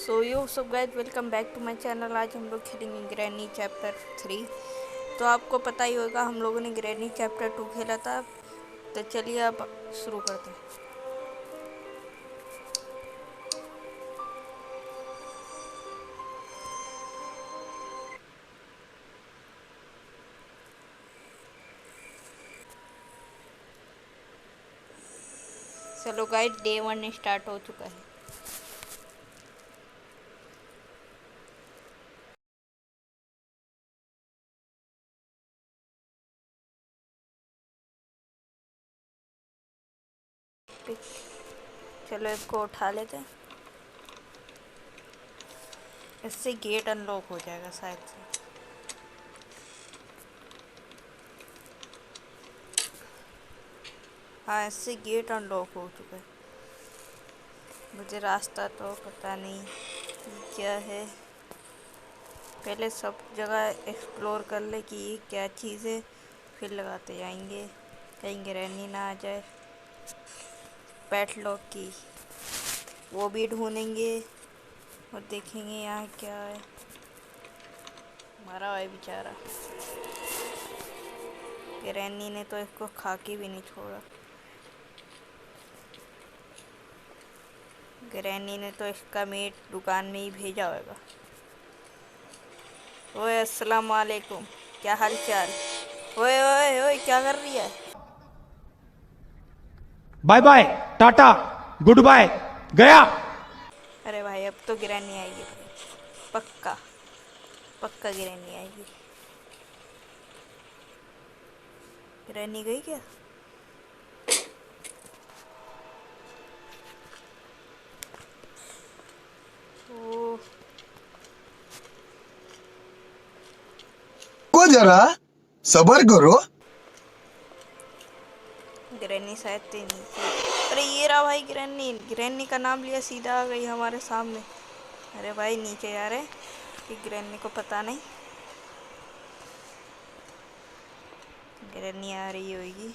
सो you सब guys, welcome back to my channel. आज हम लोग खेलेंगे ग्रैनी चैप्टर 3। तो आपको पता ही होगा हम लोगों ने ग्रैनी चैप्टर 2 खेला था। तो चलिए अब शुरू करते हैं। चलो गाइस, डे 1 स्टार्ट हो चुका है। चलो इसको उठा लेते हैं। इससे गेट अनलॉक हो जाएगा शायद से। हाँ, इससे गेट अनलॉक हो चुका है। मुझे रास्ता तो पता नहीं क्या है। पहले सब जगह एक्सप्लोर कर ले कि ये क्या चीज़ है, फिर लगाते जाएंगे। कहीं ग्रैनी ना आ जाए। पैट लॉक की वो भी ढूंढेंगे और देखेंगे यहाँ क्या है। मरा हुआ है बेचारा। ग्रैनी ने तो इसको खा के भी नहीं छोड़ा। ग्रैनी ने तो इसका मीट दुकान में ही भेजा होगा। ओए अस्सलाम वालेकुम, क्या हाल चाल। ओए ओए ओए, क्या कर रही है। Bye bye, tata, goodbye, गया। अरे भाई, अब तो ग्रैनी आएगी भाई। पक्का पक्का ग्रैनी आएगी। ग्रैनी गई क्या। ओ, को जरा सबर करो। ग्रैनी शायद थे नीचे। अरे ये रहा भाई ग्रैनी। ग्रैनी का नाम लिया, सीधा आ गई हमारे सामने। अरे भाई नीचे जा रहे कि ग्रैनी को पता नहीं। ग्रैनी आ रही होगी,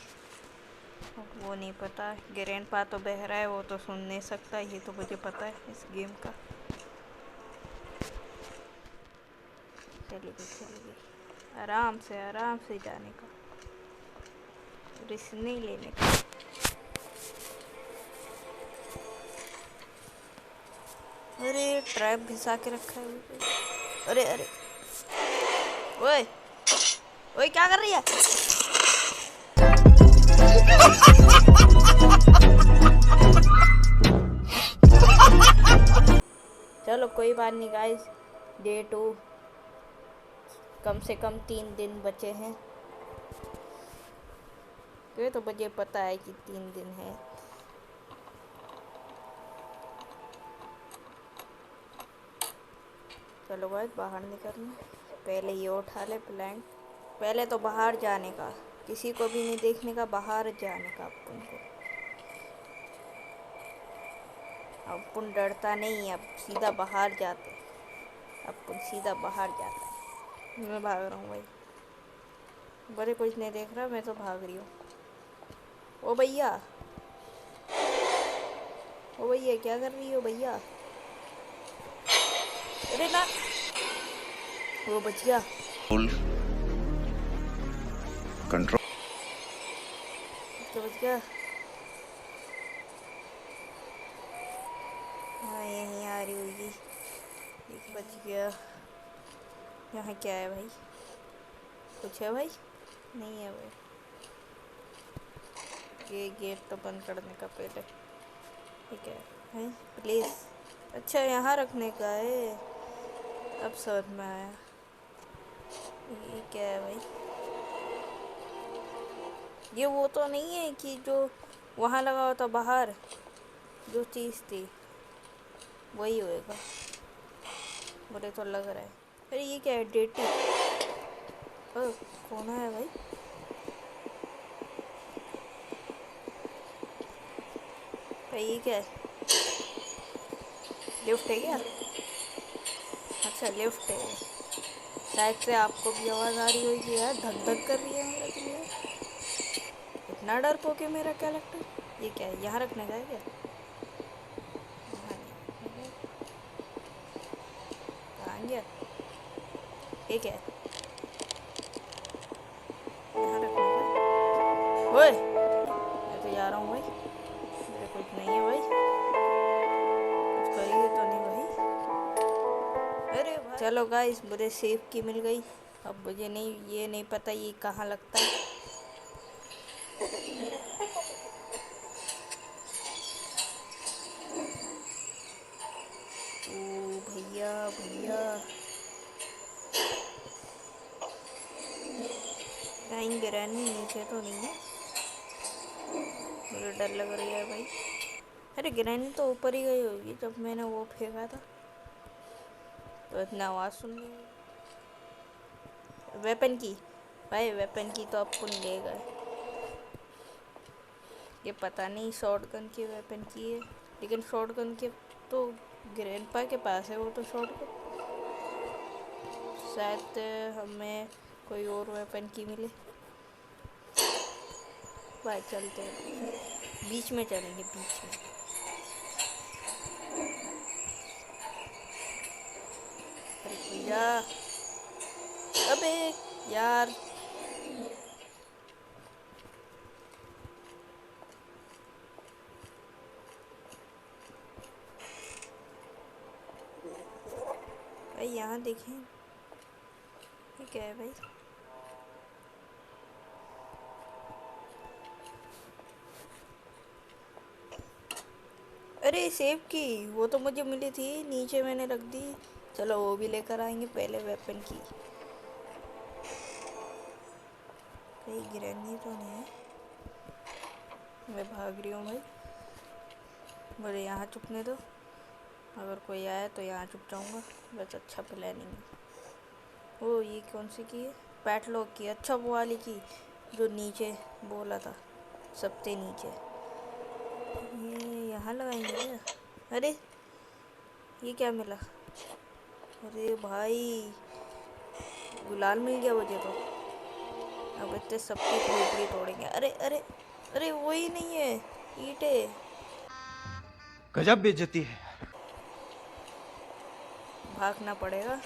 वो नहीं पता। ग्रैंडपा तो बहरा है, वो तो सुन नहीं सकता। ये तो मुझे पता है इस गेम का। चली गई आराम से जाने का, रिस्क नहीं लेने का। अरे ट्रैप घिसा के रखा है। अरे अरे, ओए ओए, क्या कर रही है। चलो कोई बात नहीं गाइस। डे 2, कम से कम 3 दिन बचे हैं। ये तो मुझे पता है कि 3 दिन है। चलो गाइस, बाहर निकलना। पहले ये उठा ले प्लान। पहले तो बाहर जाने का, किसी को भी नहीं देखने का, बाहर जाने का अपन को। अपन डरता नहीं, अब सीधा बाहर जाते। अपन सीधा बाहर जाता है। मैं भाग रहा हूँ भाई। बड़े कुछ नहीं देख रहा, मैं तो भाग रही हूँ। ओ भैया, ओ भैया, क्या कर रही हो भैया। अरे ना, वो बच गया। कंट्रोल। तो बच गया। हाँ, यहीं आ रही होगी। एक बच गया। यहाँ क्या है भाई, कुछ है भाई। नहीं है भाई। ये गेट तो बंद करने का पहले। ठीक है प्लीज़। अच्छा, यहाँ रखने का है। अब समझ में आया। ये क्या है भाई। ये वो तो नहीं है कि जो वहाँ लगा हुआ था बाहर, जो चीज़ थी वही होएगा, मुझे तो लग रहा है। अरे ये क्या है, डेटी। कौन है भाई। भाई ये क्या है, लिफ्ट है क्या। अच्छा लिफ्ट है। शायद से आपको भी आवाज़ आ रही होगी यार, धक धक कर रही है मेरा दिल यार। इतना डर पोके मेरा कैरेक्टर। ये क्या है, यहाँ रखने का है क्या। यहाँ नहीं रखने का है। गया। ये क्या है? यहाँ रखना है। ओए मैं तो जा रहा हूँ भाई, मेरे कुछ नहीं है भाई, कुछ करिए तो नहीं भाई। अरे भाई चलो गाइस, मुझे सेफ की मिल गई। अब मुझे नहीं, ये नहीं पता ये कहाँ लगता है। ओ भैया भैया, कहीं गिरानी नीचे तो नहीं है? मुझे डर लग रही है भाई। अरे गिरानी तो ऊपर ही गई होगी जब मैंने वो फेंका था, तो इतना आवाज़ सुन ली। वेपन की भाई, वेपन की तो अपन ले गए। ये पता नहीं शॉटगन की वेपन की है, लेकिन शॉटगन के तो ग्रैंडपा के पास है वो तो शॉटगन। शायद हमें कोई और वेपन की मिले। भाई चलते हैं, बीच में चलेंगे, बीच में। अरे भैया, अबे यार, भाई यहाँ देखें, ये क्या है भाई? अरे सेब की, वो तो मुझे मिली थी, नीचे मैंने रख दी। चलो वो भी लेकर आएंगे, पहले वेपन की। कहीं गिरनी तो नहीं है? मैं भाग रही हूँ भाई, मुझे यहाँ छुपने दो। अगर कोई आया तो यहाँ छुप जाऊँगा, बस। अच्छा प्लानिंग है। ओ ये कौन सी की है? पैटलॉक की। अच्छा वो वाली की जो नीचे बोला था, सबसे नीचे। ये यहाँ लगाएंगे क्या? अरे ये क्या मिला? अरे भाई गुलाल मिल गया मुझे तो। अब इतने सबकी खोपड़ी तोड़ेंगे। अरे अरे अरे वही नहीं है, ईंटे। गजब बेइज्जती है। भागना पड़ेगा।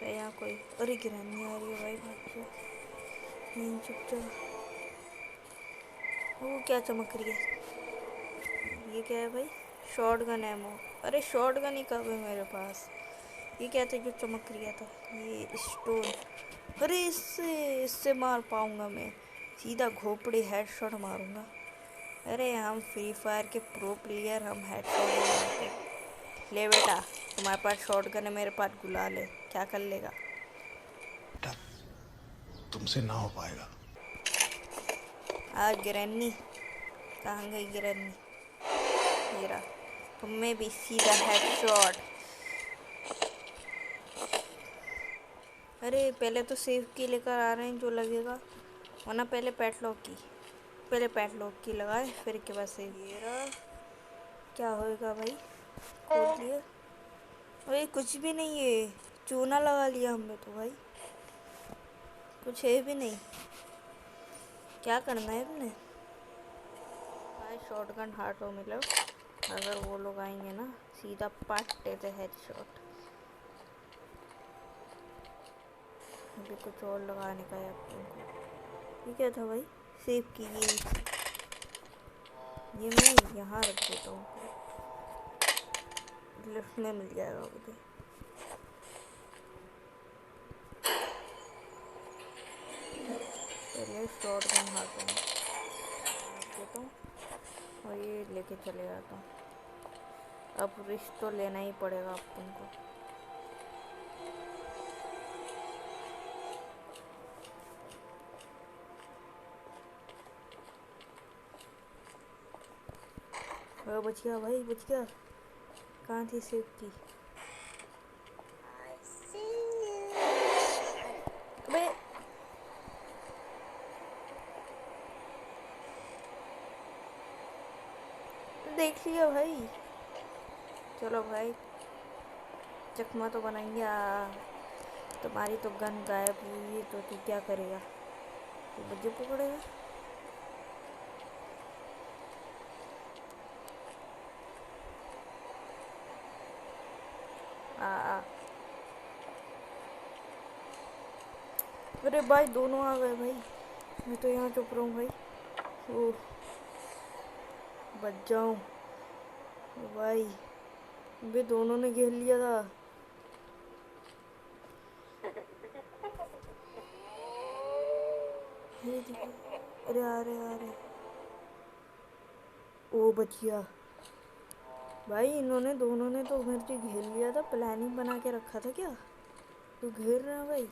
तो यहाँ कोई, अरे गिरानी आ रही है भाई, भाग जा। नहीं चुप जा। वो क्या चमक रही है? ये क्या है भाई? शॉटगन एमो। अरे शॉटगन ही कब है मेरे पास? ये क्या था जो चमक रहा था? ये स्टोन। अरे इससे इससे मार पाऊंगा मैं? सीधा घोपड़ी हेडशॉट मारूंगा। अरे हम फ्री फायर के प्रो प्लेयर, हम हेडशॉट नहीं मारते। ले बेटा, तुम्हारे पास शॉटगन है, मेरे पास गुलाल है, क्या कर लेगा? तुमसे ना हो पाएगा। गिरन्नी कहाँ गई? गिरन्नी ये रहा। तुम्हें भी सीधा हेडशॉट। अरे पहले तो सेफ की लेकर आ रहे हैं जो लगेगा, वरना पहले पैटलॉक की। पहले पैटलॉक की लगाए, फिर के बाद सेफ। ये रहा। क्या होएगा भाई? खोल दिया। अरे कुछ भी नहीं है, चूना लगा लिया हमने तो भाई, कुछ है भी नहीं। क्या करना है अपने? भाई शॉटगन हार्टों में लो, अगर वो लोग आएंगे ना सीधा पाट देते हेडशॉट। अभी कुछ और लगाने का है अपन को। ये क्या था भाई? सेव की ये मैं यहाँ रख देता हूँ, लिफ्ट में मिल जाएगा मुझे। पहले शॉटगन हाथों में रख देता हूँ और ये लेके चले जाता हूँ। अब रिस्क तो लेना ही पड़ेगा अपन को। बच गया भाई, बच गया। कहाँ थी सेफ की? अबे देख लिया भाई। चलो भाई, चकमा तो बनाएंगे। तुम्हारी तो गन गायब हुई है तो तू क्या करेगा? तू मुझे पकड़ेगा? आ। अरे भाई दोनों आ गए भाई। मैं तो यहाँ चुप रहा हूँ भाई। ओह, बच जाऊँ भाई। वे दोनों ने घेर लिया था। ये देखो। अरे आ रहे आ रहे। ओ बच गया भाई। इन्होंने दोनों ने तो मेरे से घेर लिया था। प्लानिंग बना के रखा था क्या? तो घेर रहे हैं भाई।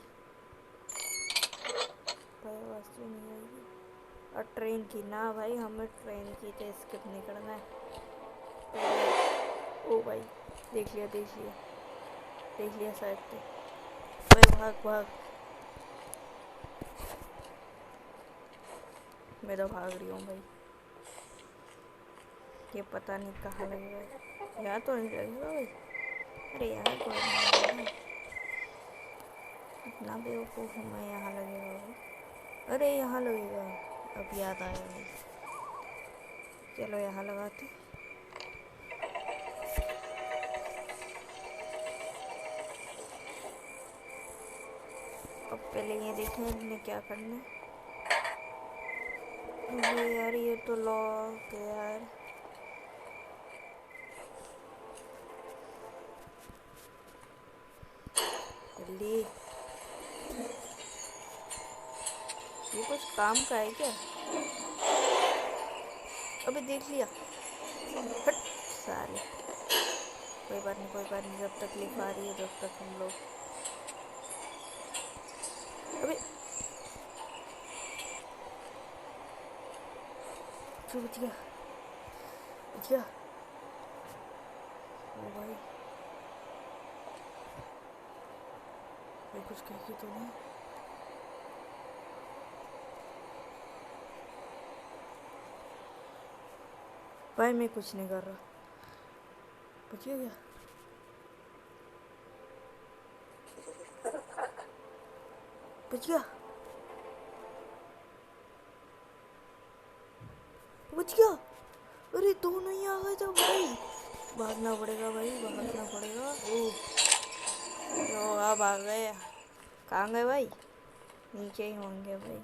भाई आवाज़ तो नहीं आएगी। और ट्रेन की ना भाई, हमें ट्रेन की तो स्किप नहीं करना है। ओ भाई देख लिया देख लिया देख लिया शायद तो। भाई भाग भाग। मैं तो भाग रही हूँ भाई। ये पता नहीं कहाँ लगेगा। यहाँ तो नहीं लगेगा भाई। अरे यहाँ कोई नहीं लगेगा। इतना बेवकूफ़ हूँ मैं। यहाँ लगेगा भाई। अरे यहाँ लगेगा। अब याद आया भाई। चलो यहाँ लगाते। अब पहले ये देखें इन्हें क्या करना है। अरे यार ये तो लॉक है यार। जल्दी। ये कुछ काम का है क्या? अबे देख लिया। हट साले। कोई बात नहीं कोई बात नहीं। जब तकलीफ आ रही है जब तक हम लोग। अबे क्यों बच गया? बच गया। ओ भाई भाई कुछ कह के तो नहीं। भाई मैं कुछ नहीं कर रहा। बच गया क्या? बच गया। बच गया। अरे दोनों ही आ गए थे भाई। भागना पड़ेगा भाई भागना पड़ेगा। ओ अब आ गए। कहाँ गए भाई? नीचे ही होंगे भाई।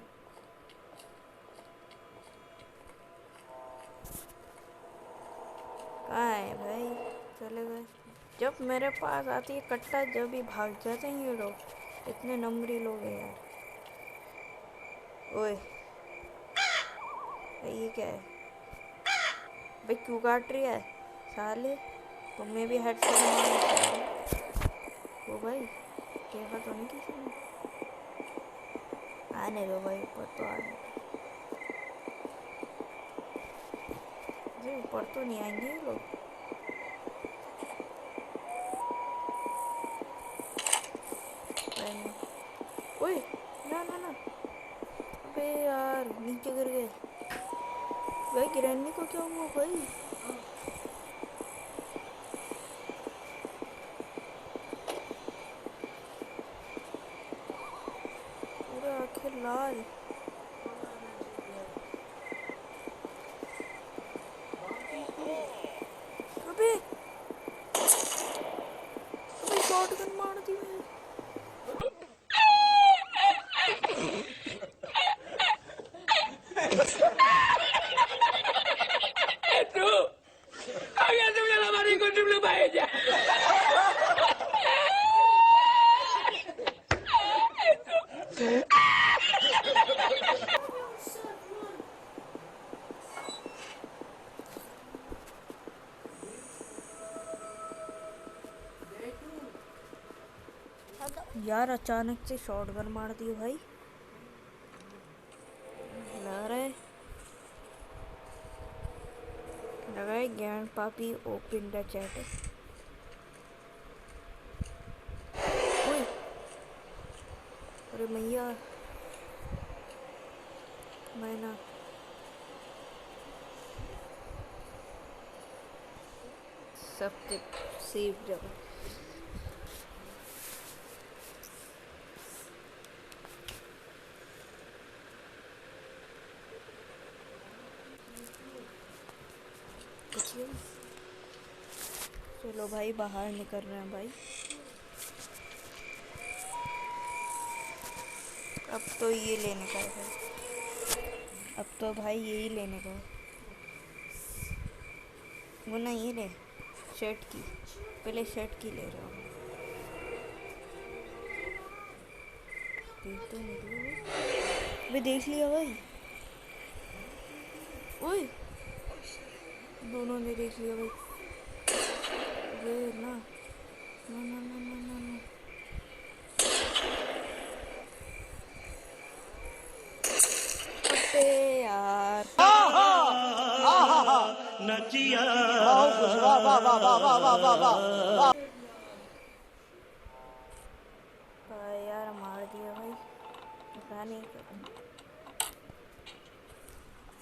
कहाँ है भाई? चले गए। जब मेरे पास आती है कट्टा जब ही भाग जाते हैं ये लोग। इतने नंबरी लोग हैं यार। ओए ये क्या है भाई? क्यों काट रही है साले? तुम्हें भी हेडसेट मारना। ओ भाई देखा तो नहीं किसी ने। आने दो भाई ऊपर तो आने दो। ऊपर तो नहीं आएंगे ये लोग। ओए ना ना ना। अबे यार नीचे गिर गए भाई। गिरने को क्या हुआ भाई? पूरा आंखें लाल। अबे अबे शॉटगन मार दी भाई। यार अचानक से शॉटगन मार दी भाई। लग रहा है ज्ञान पापी ओपन द चैट। अरे मैया मैं ना सबके सेफ जगह। चलो भाई बाहर निकल रहे हैं भाई। अब तो ये लेने का है भाई, अब तो भाई यही लेने का है। वो ना ये ले, शर्ट की, पहले शर्ट की ले रहा हूँ। देख तो निकलो भाई, मैं देख लिया भाई। ओए, दोनों ने देख लिया भाई। वे ना ना ना ना ना ना ना। अबे यार, यार मार दिया भाई, पता नहीं कब।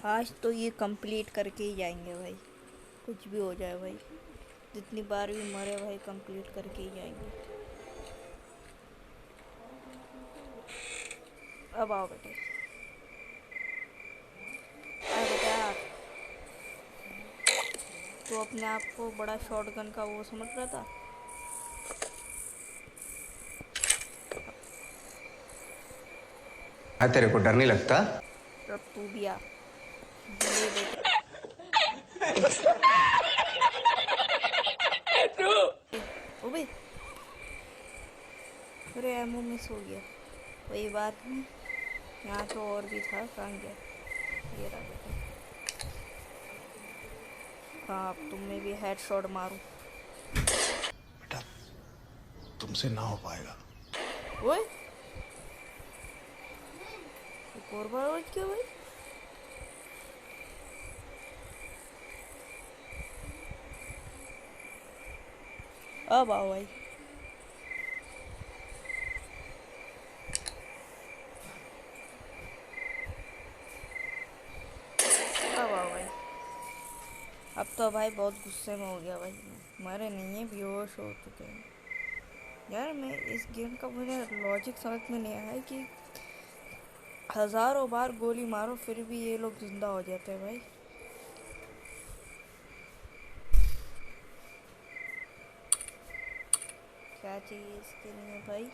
आज तो ये कंप्लीट करके ही जाएंगे भाई, कुछ भी हो जाए भाई, जितनी बार भी मरे भाई कंप्लीट करके ही जाएंगे। अब आओ बेटे, आ बेटा। तो अपने आप को बड़ा शॉटगन का वो समझ रहा था। हाँ, तेरे को डर नहीं लगता? अब तू भी आ, ले बेटे। ओबे, अरे एमओ मिस हो गया, कोई बात नहीं। यहाँ तो और भी था, कहाँ गया? ये रहा बेटा। हाँ, अब तुम में भी हेडशॉट मारूं। बेटा तुमसे ना हो पाएगा। ओए, एक और बार और क्या भाई? अब आओ भाई। अब आओ भाई। अब तो भाई बहुत गुस्से में हो गया भाई, मरे नहीं है, बेहोश हो चुके हैं। यार मैं इस गेम का मुझे लॉजिक समझ में नहीं आया कि हज़ारों बार गोली मारो फिर भी ये लोग जिंदा हो जाते हैं भाई। क्या चाहिए इसके लिए भाई?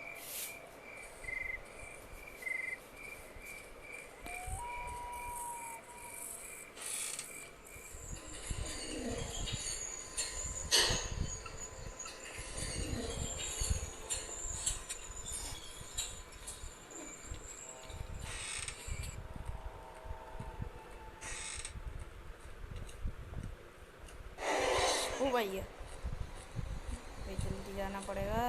ओ भैया, भाई जल्दी जाना पड़ेगा।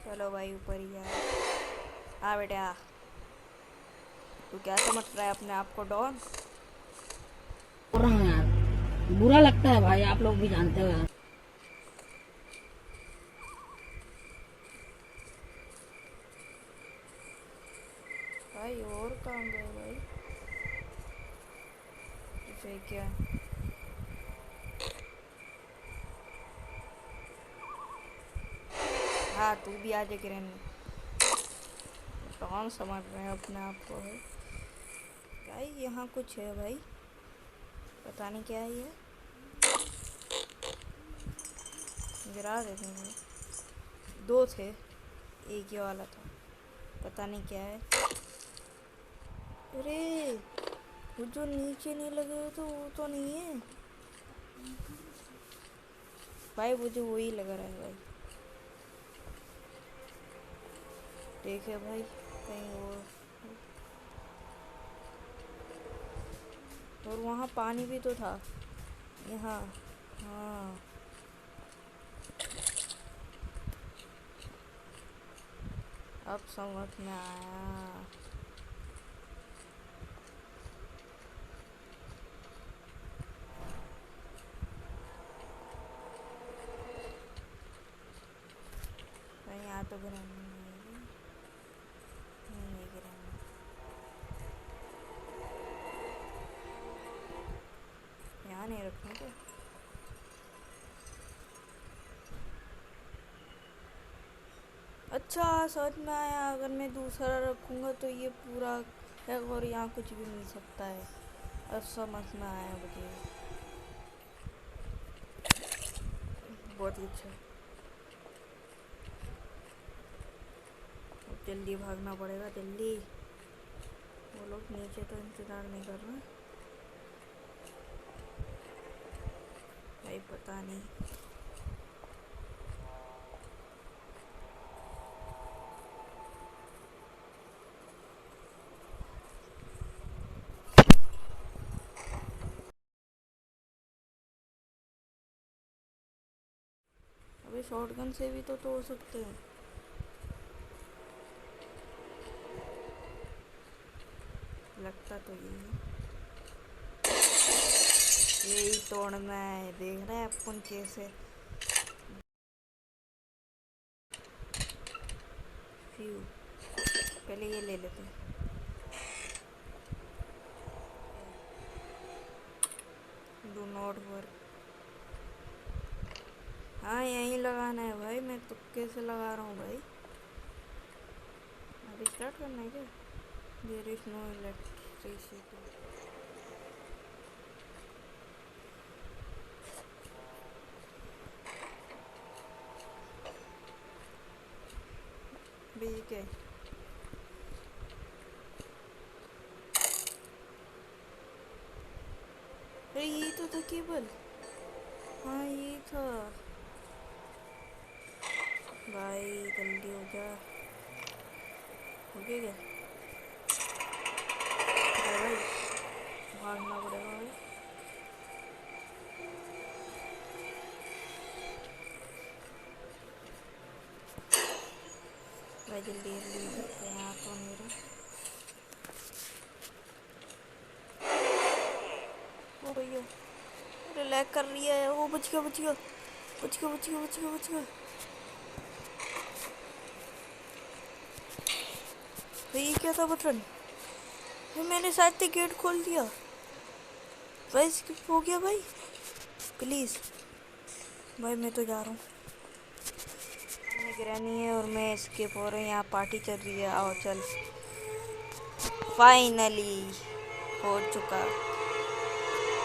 चलो भाई ऊपर ही आ बेटे आ। तू क्या समझ रहा है अपने आप को डॉन? कर रहा हूँ यार, बुरा लगता है भाई, आप लोग भी जानते हो यार। भाई और काम गए भाई, तुझे क्या? हाँ तू भी आ जा किरण में, डॉन समझ रहे हैं अपने आप को भाई। भाई यहाँ कुछ है भाई, पता नहीं क्या है ये, गिरा देते हैं भाई। दो थे, एक ये वाला था, पता नहीं क्या है। अरे वो जो नीचे नहीं लगे हुए तो वो तो नहीं है भाई, मुझे वही लग रहा है भाई। देखे भाई कहीं और वहाँ पानी भी तो था यहाँ। हाँ अब समझ में आया। कहीं यहाँ तो गिरानी नहीं है, नहीं गिरानी। यहाँ नहीं रखना क्या? अच्छा समझ में आया, अगर मैं दूसरा रखूँगा तो ये पूरा है और यहाँ कुछ भी मिल सकता है। अब समझ में आया मुझे, बहुत ही अच्छा। अब जल्दी भागना पड़ेगा, जल्दी। वो लोग नीचे तो इंतज़ार नहीं कर रहे भाई, पता नहीं। अबे शॉटगन से भी तो तोड़ सकते हैं। लगता तो यही तोड़ना है। देख रहे हैं अपन कैसे। फ्यू, पहले ये ले लेते हैं। Do not work. हाँ यहीं लगाना है भाई, मैं तुक्के से लगा रहा हूँ भाई। अभी स्टार्ट करना है क्या? There is no electricity. बिजली के अरे ये तो था केबल। हाँ ये था भाई, जल्दी हो जा। हो गया क्या? भाई भागना पड़ेगा भाई। भाई जल्दी जल्दी, यहाँ तो मेरा। ओ भैया, अरे लैग कर रही है। वो बच गया बच गया बच गया बच गया बच गया बच गया। भाई ये क्या था बटन? मैंने शायद से गेट खोल दिया भाई, स्किप हो गया भाई। प्लीज़ भाई, मैं तो जा रहा हूँ। निगरानी है और मैं स्किप हो रही हूँ। यहाँ पार्टी चल रही है, आओ चल। फाइनली हो चुका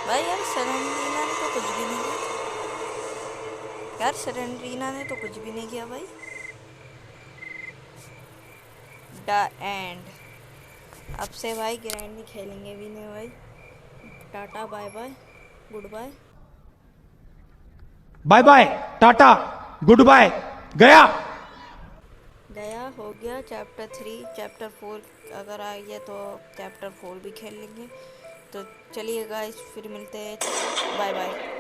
भाई। यार सेरेंड्रीना ने तो कुछ भी नहीं किया। यार सेरेंड्रीना ने तो कुछ भी नहीं किया भाई। The end. अब से भाई ग्रैंड नहीं खेलेंगे भी नहीं भाई। Tata bye bye goodbye. Bye bye tata goodbye, गया। गया हो गया चैप्टर 3। चैप्टर 4 अगर आ गया तो चैप्टर 4 भी खेल लेंगे। तो चलिए गाइस, फिर मिलते हैं। Bye bye.